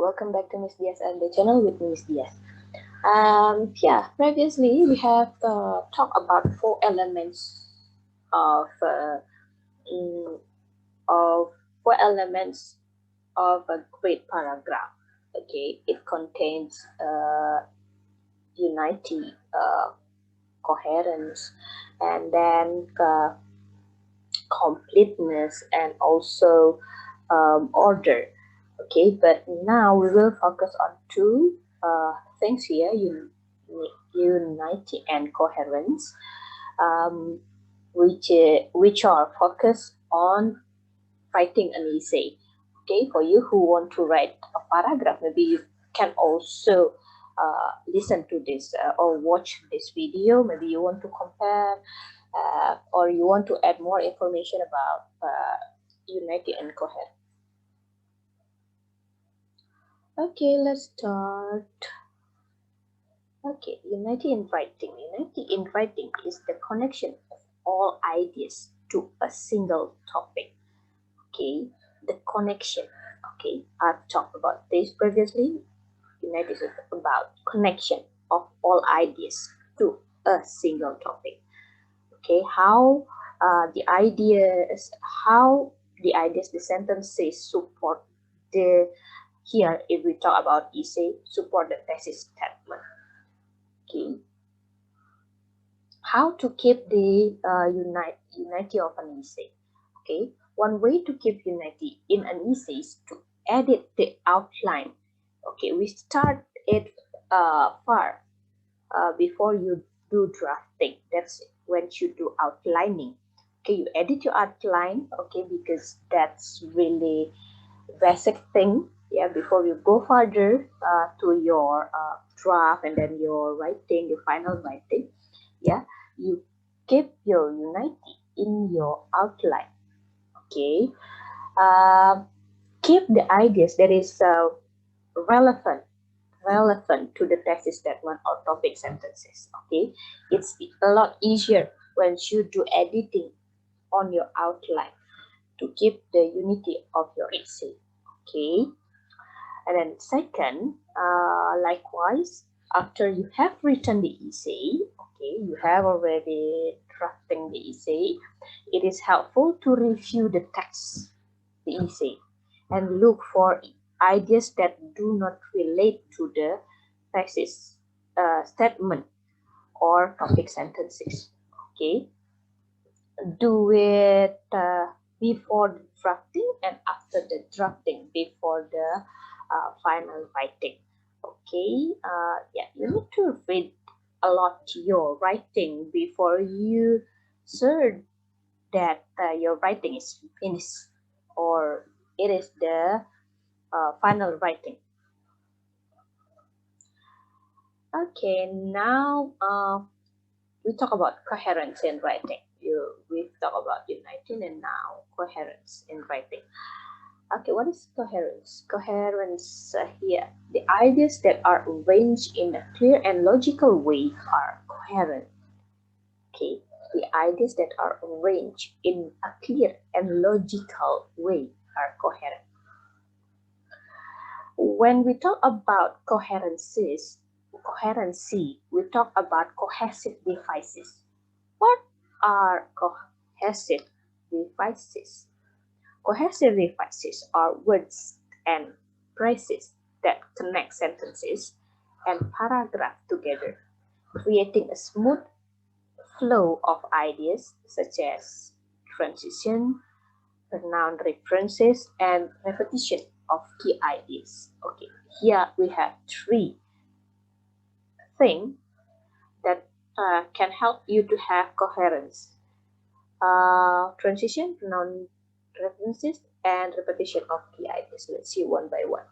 welcome back to Miss Diaz and the channel with Miss Diaz. Previously we have talked about four elements of mm, of four elements of a great paragraph. Okay, it contains unity, coherence, and then completeness, and also order. Okay, but now we will focus on two things here: unity and coherence, um, which are focused on writing an essay. Okay, for you who want to write a paragraph, maybe you can also listen to this or watch this video. Maybe you want to compare or you want to add more information about unity and coherence. Okay, let's start. Okay, unity in writing. Unity in writing is the connection of all ideas to a single topic. Okay, the connection. Okay, I've talked about this previously. Unity is about connection of all ideas to a single topic. Okay, how the ideas, the sentences support the, here if we talk about essay, support the thesis statement. Okay, how to keep the unity of an essay. Okay, one way to keep unity in an essay is to edit the outline. Okay, we start it far before you do drafting. That's when you do outlining. Okay, you edit your outline. Okay, because that's really basic thing. Yeah, before you go further to your draft and then your writing, your final writing. Yeah, you keep your unity in your outline. Okay, keep the ideas that is relevant to the thesis statement or topic sentences. Okay, it's a lot easier when you do editing on your outline to keep the unity of your essay. Okay, and then second, likewise, after you have written the essay, okay, you have already drafting the essay, it is helpful to review the text, the essay, and look for ideas that do not relate to the thesis statement or topic sentences. Okay, do it before the drafting and after the drafting, before the final writing. Okay, you need to read a lot your writing before you sure that your writing is finished or it is the final writing. Okay, now we talk about coherence in writing. We've talked about uniting and now coherence in writing. Okay, what is coherence? Coherence here, the ideas that are arranged in a clear and logical way are coherent. Okay, the ideas that are arranged in a clear and logical way are coherent. When we talk about coherency, we talk about cohesive devices. What are cohesive devices? Cohesive devices are words and phrases that connect sentences and paragraphs together, creating a smooth flow of ideas such as transition, pronoun references, and repetition of key ideas. Okay, here we have three things that can help you to have coherence. Transition, pronoun references, and repetition of key ideas. Let's see one by one.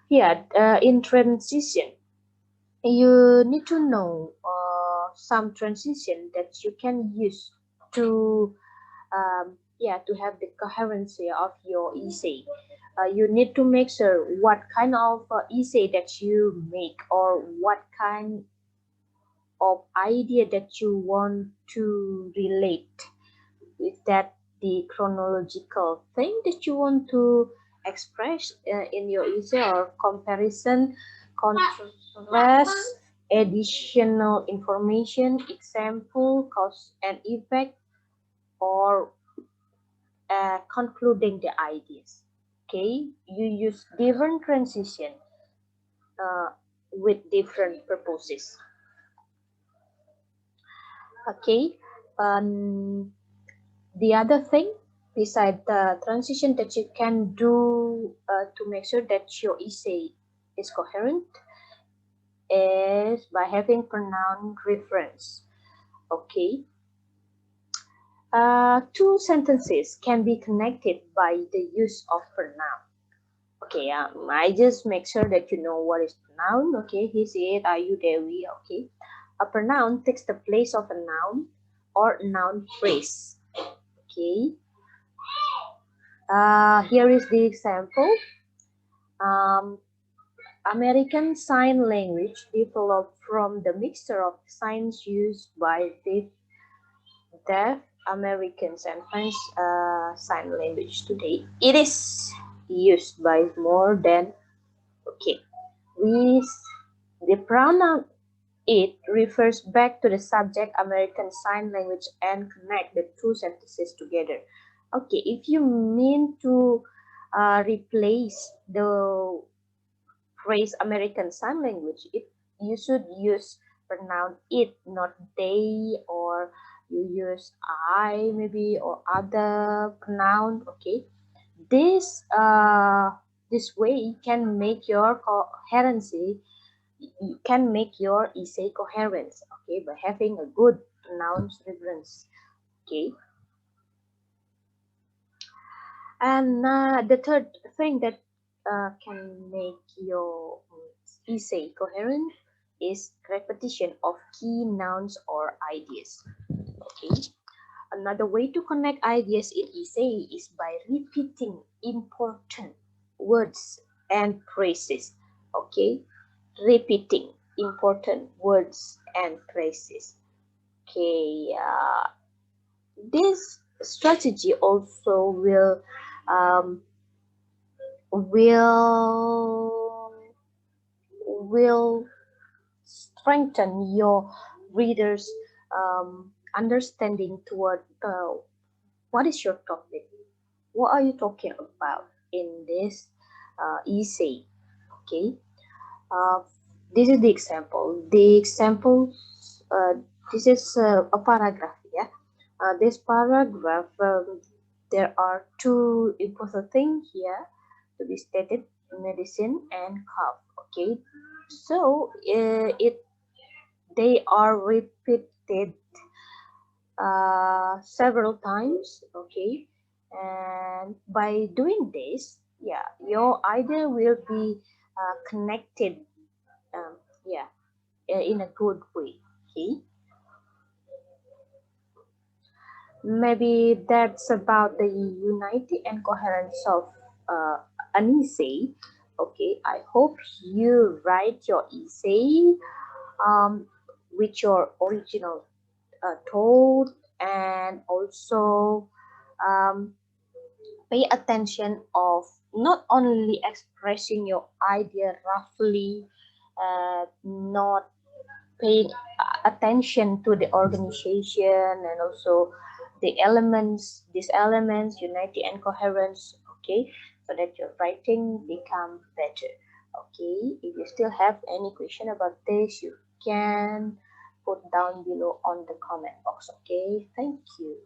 Here, in transition, you need to know some transition that you can use to to have the coherency of your essay. You need to make sure what kind of essay that you make or what kind of idea that you want to relate. Is that the chronological thing that you want to express in your essay, or comparison, contrast, additional information, example, cause and effect, or concluding the ideas. Okay, you use different transition uh, with different purposes. Okay, the other thing beside the transition that you can do to make sure that your essay is coherent is by having pronoun reference. Okay, two sentences can be connected by the use of pronoun. Okay, I just make sure that you know what is pronoun. Okay, he said, are you there? We okay. A pronoun takes the place of a noun or noun phrase. Okay. Here is the example. Um, American Sign Language developed from the mixture of signs used by deaf Americans and French Sign Language today. It is used by more than, okay, we, the pronoun it refers back to the subject American Sign Language and connect the two sentences together. Okay, if you mean to replace the phrase American Sign Language, you should use pronoun it, not they, or you use I maybe, or other pronoun. Okay, this way can make your coherency, you can make your essay coherent, okay, by having a good pronoun reference. Okay, and the third thing that can make your essay coherent is repetition of key nouns or ideas. Okay, another way to connect ideas in essay is by repeating important words and phrases. Okay, repeating important words and phrases. Okay, this strategy also um, will will strengthen your readers' understanding toward what is your topic, what are you talking about in this essay. Okay, uh, this is the example. The example, this is a paragraph. Yeah, this paragraph, there are two important things here to be stated: medicine and cough. Okay, so they are repeated several times. Okay, and by doing this, yeah, your idea will be connected. Yeah, in a good way. Okay, maybe that's about the unity and coherence of an essay. Okay, I hope you write your essay um, with your original thought, and also um, pay attention of not only expressing your idea roughly, not paying attention to the organization, and also the elements, these elements, unity and coherence. Okay, so that your writing become better. Okay, if you still have any question about this, you can put down below on the comment box. Okay, thank you.